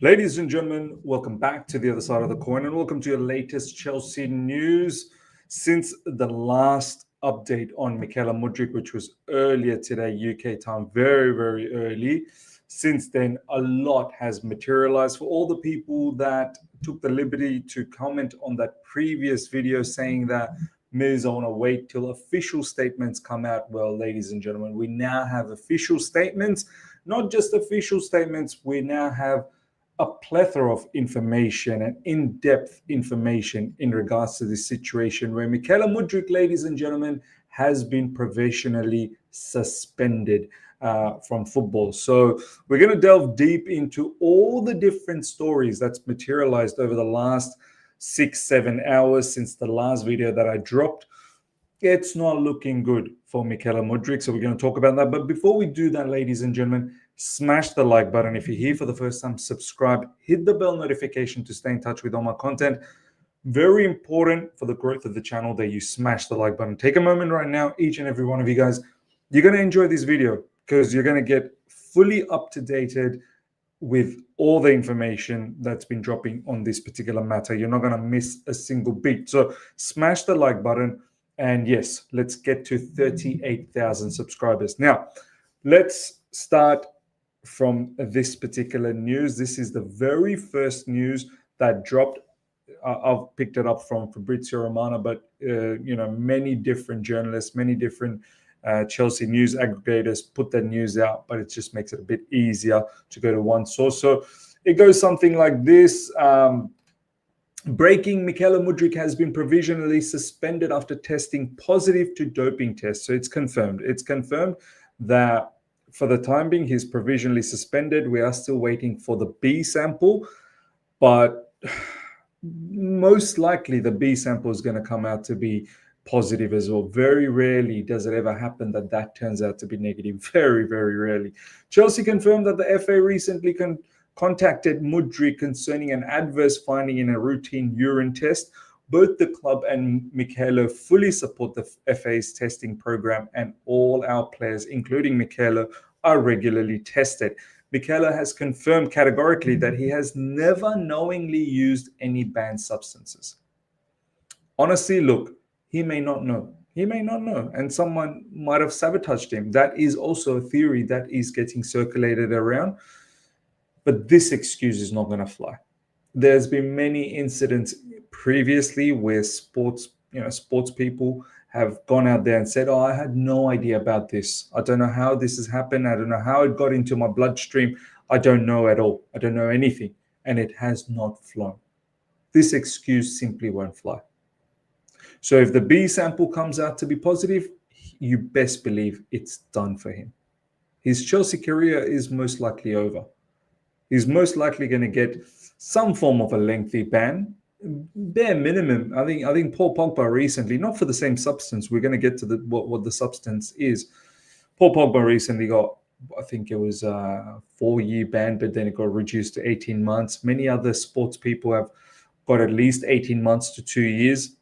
Ladies and gentlemen, welcome back to the other side of the coin and welcome to your latest Chelsea news. Since the last update on Mykhailo Mudryk, which was earlier today, UK time, very, very early, since then, a lot has materialized. For all the people that took the liberty to comment on that previous video saying that, Ms., I want to wait till official statements come out. Well, ladies and gentlemen, we now have official statements, not just official statements, we now have a plethora of information and in-depth information in regards to this situation where Mykhailo Mudryk, ladies and gentlemen, has been provisionally suspended from football. So we're going to delve deep into all the different stories that's materialized over the last 6-7 hours since the last video that I dropped. It's not looking good for Mykhailo Mudryk, so we're going to talk about that. But before we do that, ladies and gentlemen, smash the like button. If you're here for the first time, subscribe, hit the bell notification to stay in touch with all my content. Very important for the growth of the channel that you smash the like button. Take a moment right now, each and every one of you guys. You're going to enjoy this video because you're going to get fully up to date with all the information that's been dropping on this particular matter. You're not going to miss a single beat. So smash the like button. And yes, let's get to 38,000 subscribers. Now, let's start from this particular news. This is the very first news that dropped. I've picked it up from Fabrizio Romano, but many different journalists, many different Chelsea news aggregators put their news out, but it just makes it a bit easier to go to one source. So it goes something like this. Breaking: Mykhailo Mudryk has been provisionally suspended after testing positive to doping tests. So it's confirmed. It's confirmed that for the time being, he's provisionally suspended. We are still waiting for the B sample, but most likely the B sample is going to come out to be positive as well. Very rarely does it ever happen that turns out to be negative. Very, very rarely. Chelsea confirmed that the FA recently contacted Mudryk concerning an adverse finding in a routine urine test. Both the club and Mykhailo fully support the FA's testing program, and all our players, including Mykhailo, are regularly tested. Mykhailo has confirmed categorically that he has never knowingly used any banned substances. Honestly, look, he may not know. He may not know, and someone might have sabotaged him. That is also a theory that is getting circulated around. But this excuse is not going to fly. There's been many incidents previously where sports people have gone out there and said, "Oh, I had no idea about this. I don't know how this has happened. I don't know how it got into my bloodstream. I don't know at all. I don't know anything." And it has not flown. This excuse simply won't fly. So if the B sample comes out to be positive, you best believe it's done for him. His Chelsea career is most likely over. He's most likely going to get some form of a lengthy ban, bare minimum. I think Paul Pogba recently, not for the same substance. We're going to get to what the substance is. Paul Pogba recently got, I think it was a 4-year ban, but then it got reduced to 18 months. Many other sports people have got at least 18 months to 2 years.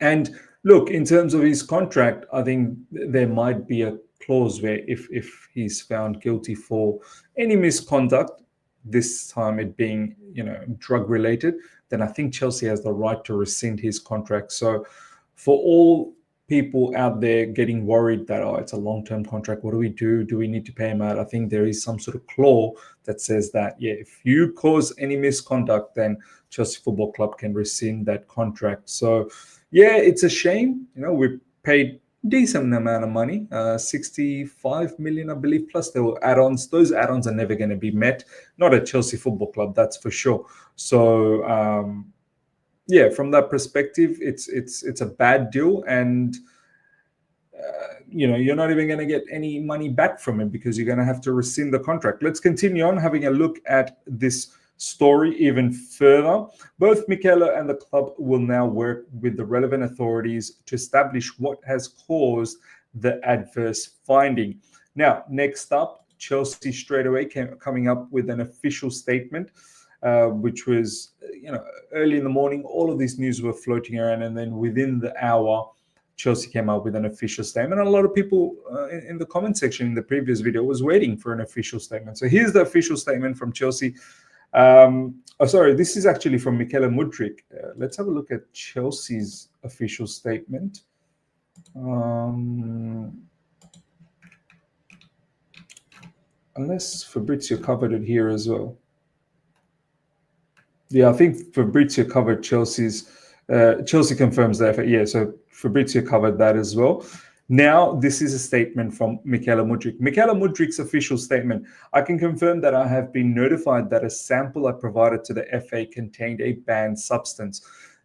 And look, in terms of his contract, I think there might be a clause where if he's found guilty for any misconduct, this time it being drug related, then I think Chelsea has the right to rescind his contract. So for all people out there getting worried that it's a long-term contract, what do we do? Do we need to pay him out? I think there is some sort of clause that says that if you cause any misconduct, then Chelsea Football Club can rescind that contract. So it's a shame. We paid decent amount of money, 65 million, I believe, plus there were add-ons. Those add-ons are never going to be met, not at Chelsea Football Club, that's for sure. So from that perspective, it's a bad deal, and you're not even going to get any money back from it because you're going to have to rescind the contract. Let's continue on having a look at this story even further. Both Mykhailo and the club will now work with the relevant authorities to establish what has caused the adverse finding. Now, next up, Chelsea straight away coming up with an official statement, which was, early in the morning. All of these news were floating around, and then within the hour, Chelsea came out with an official statement. And a lot of people in the comment section in the previous video was waiting for an official statement. So here's the official statement from Chelsea. This is actually from Mykhailo Mudryk. Let's have a look at Chelsea's official statement. Unless Fabrizio covered it here as well. Yeah, I think Fabrizio covered Chelsea's. Chelsea confirms that. Yeah, so Fabrizio covered that as well. Now, this is a statement from Mykhailo Mudryk. Mykhailo Mudryk's official statement. I can confirm that I have been notified that a sample I provided to the FA contained a banned substance.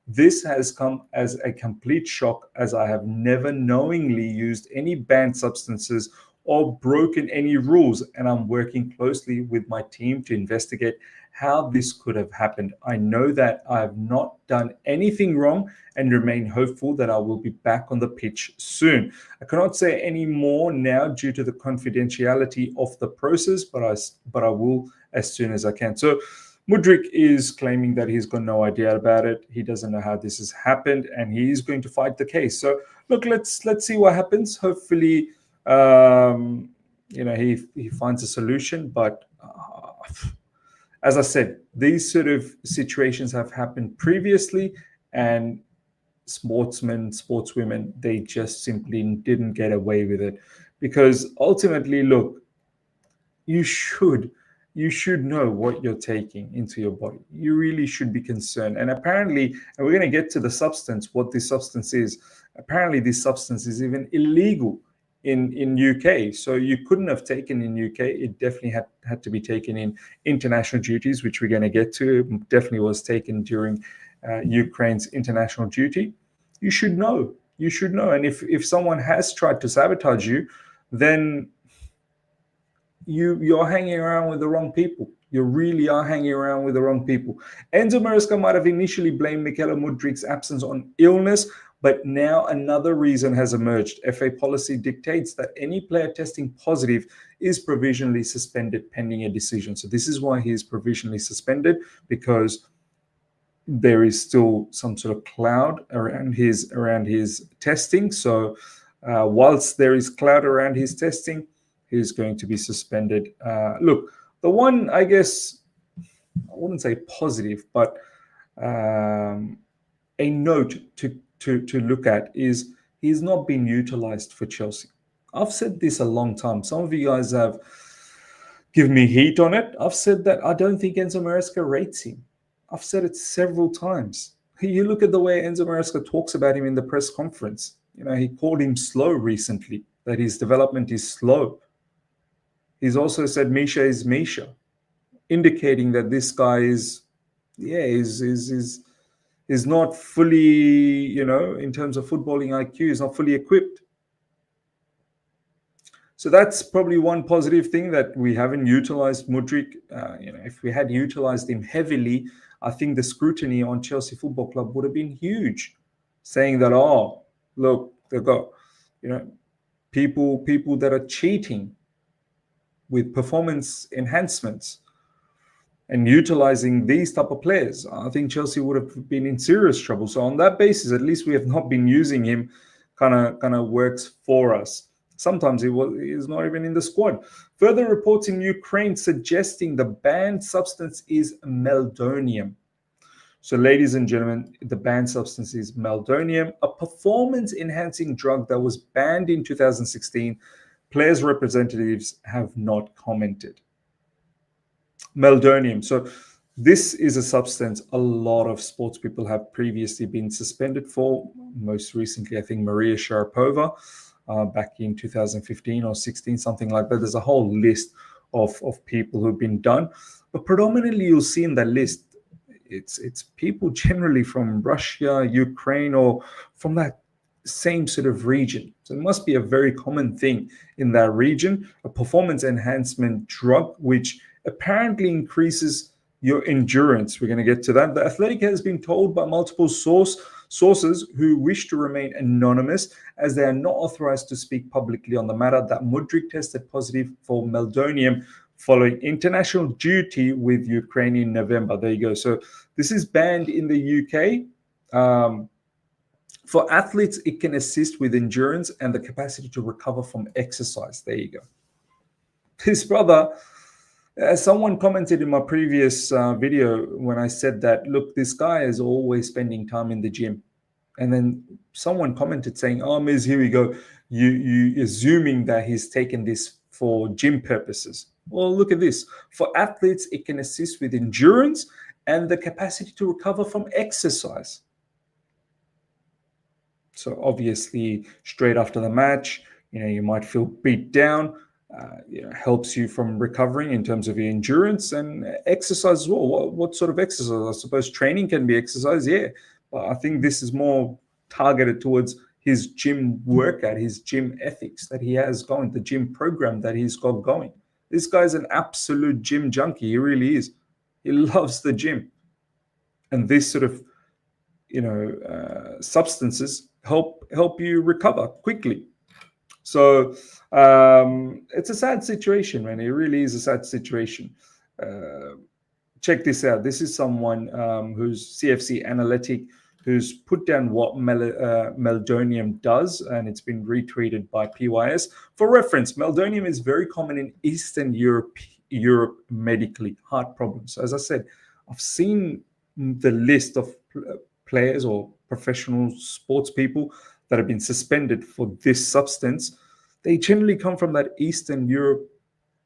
This has come as a complete shock, as I have never knowingly used any banned substances or broken any rules, and I'm working closely with my team to investigate how this could have happened. I know that I have not done anything wrong and remain hopeful that I will be back on the pitch soon. I cannot say any more now due to the confidentiality of the process, but I will as soon as I can. So Mudryk is claiming that he's got no idea about it. He doesn't know how this has happened, and he's going to fight the case. So look, let's see what happens. Hopefully, he finds a solution. But as I said, these sort of situations have happened previously, and sportsmen, sportswomen, they just simply didn't get away with it. Because ultimately, look, you should know what you're taking into your body. You really should be concerned. And apparently, and we're going to get to the substance, what this substance is. Apparently, this substance is even illegal in UK. So you couldn't have taken in UK. It definitely had to be taken in international duties, which we're going to get to. It definitely was taken during Ukraine's international duty. You should know. You should know. And if someone has tried to sabotage you, then you're hanging around with the wrong people. You really are hanging around with the wrong people. Enzo Maresca might have initially blamed Mykhailo Mudryk's absence on illness, but now another reason has emerged. FA policy dictates that any player testing positive is provisionally suspended pending a decision. So this is why he is provisionally suspended, because there is still some sort of cloud around his testing. So whilst there is cloud around his testing, he's going to be suspended. Look, the one, I guess, I wouldn't say positive, but a note to look at is he's not been utilized for Chelsea. I've said this a long time. Some of you guys have given me heat on it. I've said that I don't think Enzo Maresca rates him. I've said it several times. You look at the way Enzo Maresca talks about him in the press conference. He called him slow recently, that his development is slow. He's also said Misha is Misha, indicating that this guy is not fully, in terms of footballing IQ, is not fully equipped. So that's probably one positive thing, that we haven't utilized Mudryk. If we had utilized him heavily, I think the scrutiny on Chelsea Football Club would have been huge, saying that, oh, look, they've got, people that are cheating with performance enhancements and utilizing these type of players. I think Chelsea would have been in serious trouble. So on that basis, at least we have not been using him. Kind of works for us. Sometimes he's not even in the squad. Further reports in Ukraine suggesting the banned substance is meldonium. So, ladies and gentlemen, the banned substance is meldonium, a performance-enhancing drug that was banned in 2016. Players' representatives have not commented. Meldonium. So this is a substance a lot of sports people have previously been suspended for. Most recently, I think Maria Sharapova, back in 2015 or 16, something like that. There's a whole list of people who've been done. But predominantly, you'll see in that list, it's people generally from Russia, Ukraine, or from that same sort of region. So it must be a very common thing in that region, a performance enhancement drug, which apparently increases your endurance. We're going to get to that. The Athletic has been told by multiple sources who wish to remain anonymous, as they are not authorized to speak publicly on the matter, that Mudryk tested positive for meldonium following international duty with Ukraine in November. There you go. So this is banned in the UK For athletes, it can assist with endurance and the capacity to recover from exercise. There you go. His brother, someone commented in my previous video when I said that, look, this guy is always spending time in the gym. And then someone commented saying, oh, Miz, here we go. You assuming that he's taken this for gym purposes. Well, look at this. For athletes, it can assist with endurance and the capacity to recover from exercise. So obviously, straight after the match, you might feel beat down. Helps you from recovering in terms of your endurance and exercise as well. What sort of exercise? I suppose training can be exercise, yeah. But I think this is more targeted towards his gym workout, his gym ethics that he has going, the gym program that he's got going. This guy's an absolute gym junkie. He really is. He loves the gym. And this sort of, substances help you recover quickly. So it's a sad situation, man. It really is a sad situation. Check this out. This is someone who's CFC analytic, who's put down what meldonium does, and it's been retweeted by PYS. For reference, meldonium is very common in Eastern Europe medically, heart problems. So as I said, I've seen the list of players or professional sports people that have been suspended for this substance. They generally come from that Eastern Europe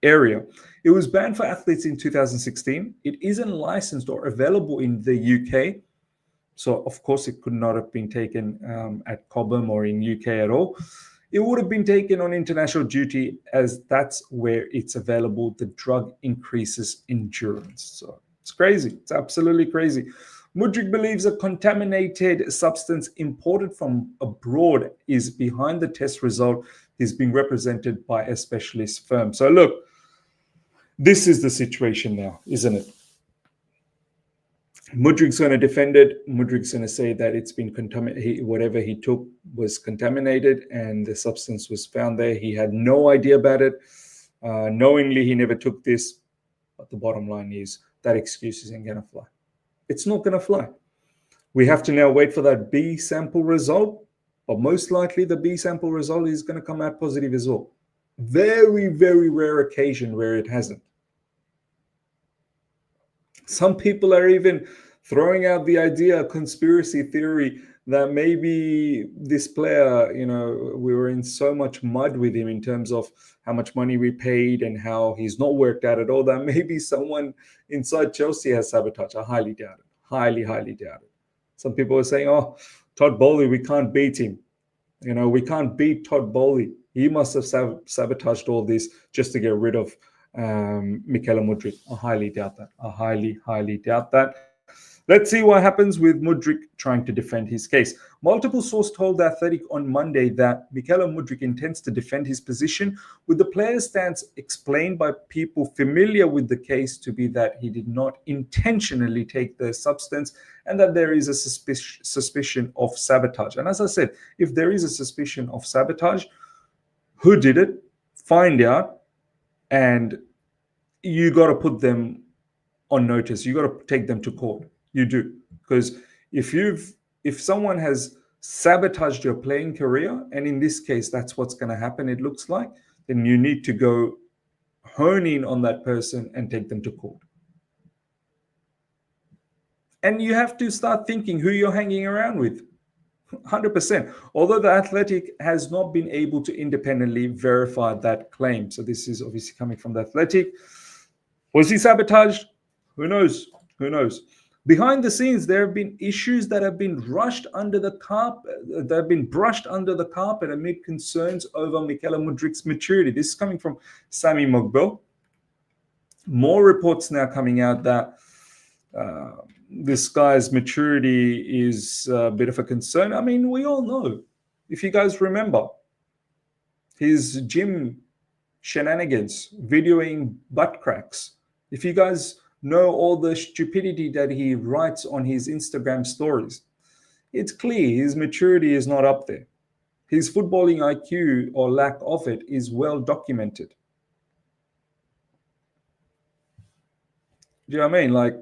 area. It was banned for athletes in 2016. It isn't licensed or available in the UK. So, of course, it could not have been taken at Cobham or in UK at all. It would have been taken on international duty, as that's where it's available. The drug increases endurance. So it's crazy. It's absolutely crazy. Mudryk believes a contaminated substance imported from abroad is behind the test result. He's being represented by a specialist firm. So look, this is the situation now, isn't it? Mudryk's going to defend it. Mudryk's going to say that it's been contaminated. Whatever he took was contaminated and the substance was found there. He had no idea about it. Knowingly, he never took this. But the bottom line is that excuse isn't going to fly. It's not going to fly. We have to now wait for that B sample result, but most likely the B sample result is going to come out positive as well. Very, very rare occasion where it hasn't. Some people are even throwing out the idea, conspiracy theory, that maybe this player, we were in so much mud with him in terms of how much money we paid and how he's not worked out at all, that maybe someone inside Chelsea has sabotage. I highly doubt it. Highly, highly doubt it. Some people are saying, oh, Todd Bowley, we can't beat him. We can't beat Todd Bowley. He must have sabotaged all this just to get rid of Mykhailo Mudryk. I highly doubt that. I highly, highly doubt that. Let's see what happens with Mudryk trying to defend his case. Multiple sources told The Athletic on Monday that Mykhailo Mudryk intends to defend his position, with the player's stance explained by people familiar with the case to be that he did not intentionally take the substance and that there is a suspicion of sabotage. And as I said, if there is a suspicion of sabotage, who did it? Find out, and you got to put them on notice. You got to take them to court. You do, because if someone has sabotaged your playing career, and in this case that's what's going to happen, it looks like, then you need to go hone in on that person and take them to court. And you have to start thinking who you're hanging around with. 100%. Although The Athletic has not been able to independently verify that claim. So this is obviously coming from The Athletic. Was he sabotaged? Who knows? Who knows? Behind the scenes, there have been issues that have been brushed under the carpet amid concerns over Mykhailo Mudryk's maturity. This is coming from Sami Mogbel. More reports now coming out that this guy's maturity is a bit of a concern. I mean, we all know, if you guys remember, his gym shenanigans, videoing butt cracks. If you guys know all the stupidity that he writes on his Instagram stories, it's clear his maturity is not up there. His footballing IQ, or lack of it, is well documented. Do you know what I mean? Like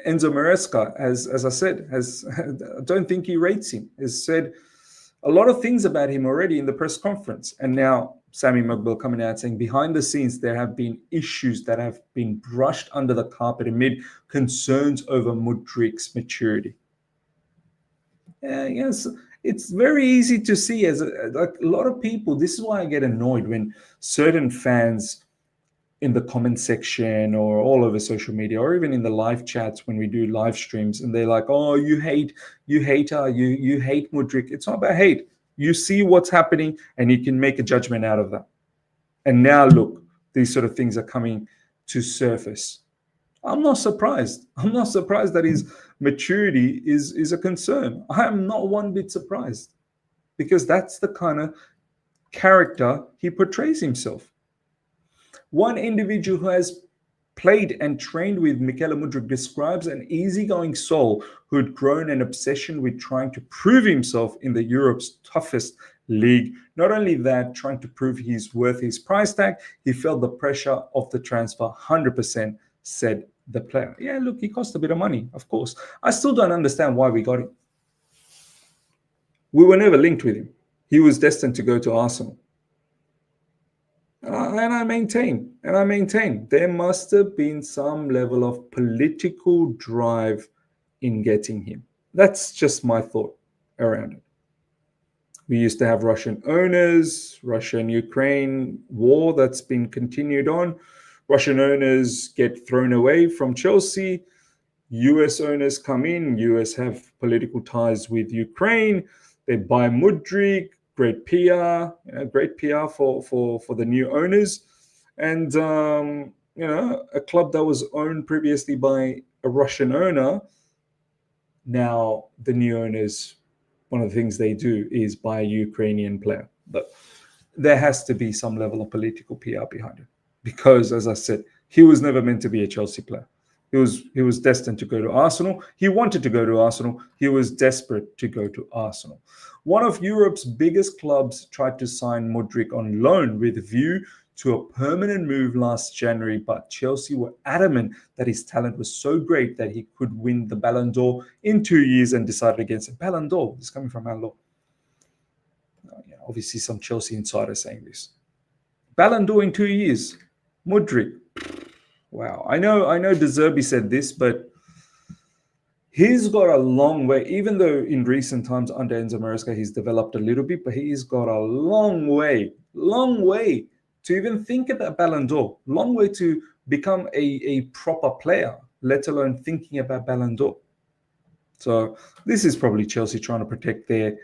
Enzo Maresca, as I said, I don't think he rates him, has said a lot of things about him already in the press conference. And now Sammy Mugbill coming out saying behind the scenes there have been issues that have been brushed under the carpet amid concerns over Mudryk's maturity. Yes, it's very easy to see as like a lot of people. This is why I get annoyed when certain fans in the comment section or all over social media or even in the live chats when we do live streams, and they're like, oh, you hate Mudryk. It's not about hate. You see what's happening and you can make a judgment out of that. And now look, these sort of things are coming to surface. I'm not surprised. I'm not surprised that his maturity is a concern. I am not one bit surprised, because that's the kind of character he portrays himself. One individual who has played and trained with Mykhailo Mudryk describes an easygoing soul who had grown an obsession with trying to prove himself in the Europe's toughest league. Not only that, trying to prove he's worth his price tag, he felt the pressure of the transfer 100%, said the player. Yeah, look, he cost a bit of money, of course. I still don't understand why we got him. We were never linked with him. He was destined to go to Arsenal. And I maintain, there must have been some level of political drive in getting him. That's just my thought around it. We used to have Russian owners, Russia-Ukraine war that's been continued on. Russian owners get thrown away from Chelsea. US owners come in. US have political ties with Ukraine. They buy Mudryk. Great PR, for the new owners. And, a club that was owned previously by a Russian owner, now the new owners, one of the things they do is buy a Ukrainian player. But there has to be some level of political PR behind it, because, as I said, he was never meant to be a Chelsea player. He was destined to go to Arsenal. He wanted to go to Arsenal. He was desperate to go to Arsenal. One of Europe's biggest clubs tried to sign Mudryk on loan with a view to a permanent move last January, but Chelsea were adamant that his talent was so great that he could win the Ballon d'Or in 2 years, and decided against it. Ballon d'Or is coming from Ballon d'Or. Obviously, some Chelsea insider saying this. Ballon d'Or in 2 years. Mudryk. Wow. I know De Zerbi said this, but he's got a long way, even though in recent times under Enzo Maresca he's developed a little bit, but he's got a long way to even think about Ballon d'Or, long way to become a proper player, let alone thinking about Ballon d'Or. So this is probably Chelsea trying to protect their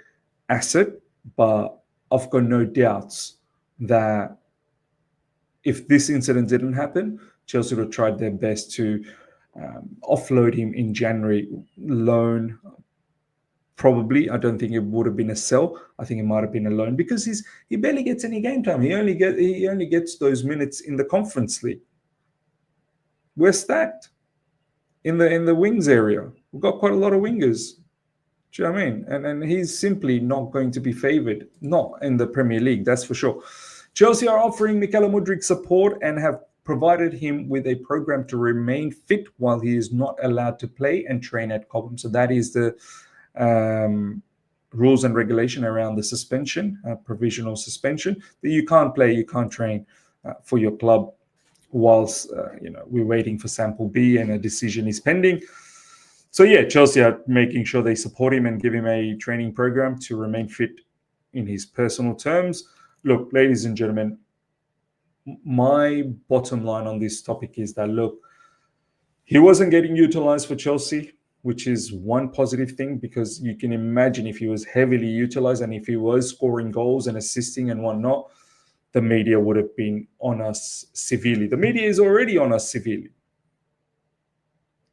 asset, but I've got no doubts that if this incident didn't happen, Chelsea would have tried their best to offload him in January. Loan, probably. I don't think it would have been a sell. I think it might have been a loan, because he barely gets any game time. He only gets those minutes in the Conference League. We're stacked in the wings area. We've got quite a lot of wingers. Do you know what I mean? And he's simply not going to be favoured, not in the Premier League, that's for sure. Chelsea are offering Mykhailo Mudryk support and have provided him with a program to remain fit while he is not allowed to play and train at Cobham. So that is the rules and regulation around the suspension, provisional suspension, that you can't play, you can't train for your club whilst we're waiting for sample B and a decision is pending. So yeah, Chelsea are making sure they support him and give him a training program to remain fit in his personal terms. Look, ladies and gentlemen, my bottom line on this topic is that, look, he wasn't getting utilized for Chelsea, which is one positive thing, because you can imagine if he was heavily utilized and if he was scoring goals and assisting and whatnot, the media would have been on us severely. The media is already on us severely.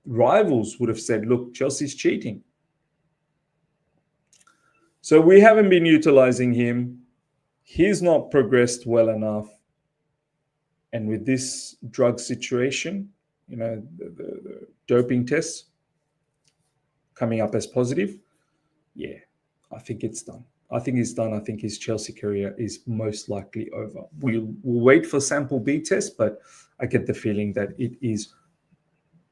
Rivals would have said, look, Chelsea's cheating. So we haven't been utilizing him. He's not progressed well enough. And with this drug situation, the doping tests coming up as positive, yeah, I think it's done. I think he's done. I think his Chelsea career is most likely over. We'll wait for sample B test, but I get the feeling that it is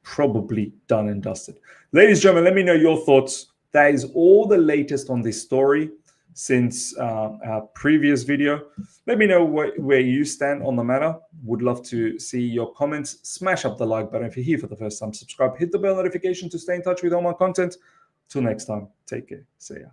probably done and dusted. Ladies and gentlemen, let me know your thoughts. That is all the latest on this story. since our previous video. Let me know where you stand on the matter. Would love to see your comments. Smash up the like button if you're here for the first time. Subscribe, hit the bell notification to stay in touch with all my content. Till next time, take care. See ya.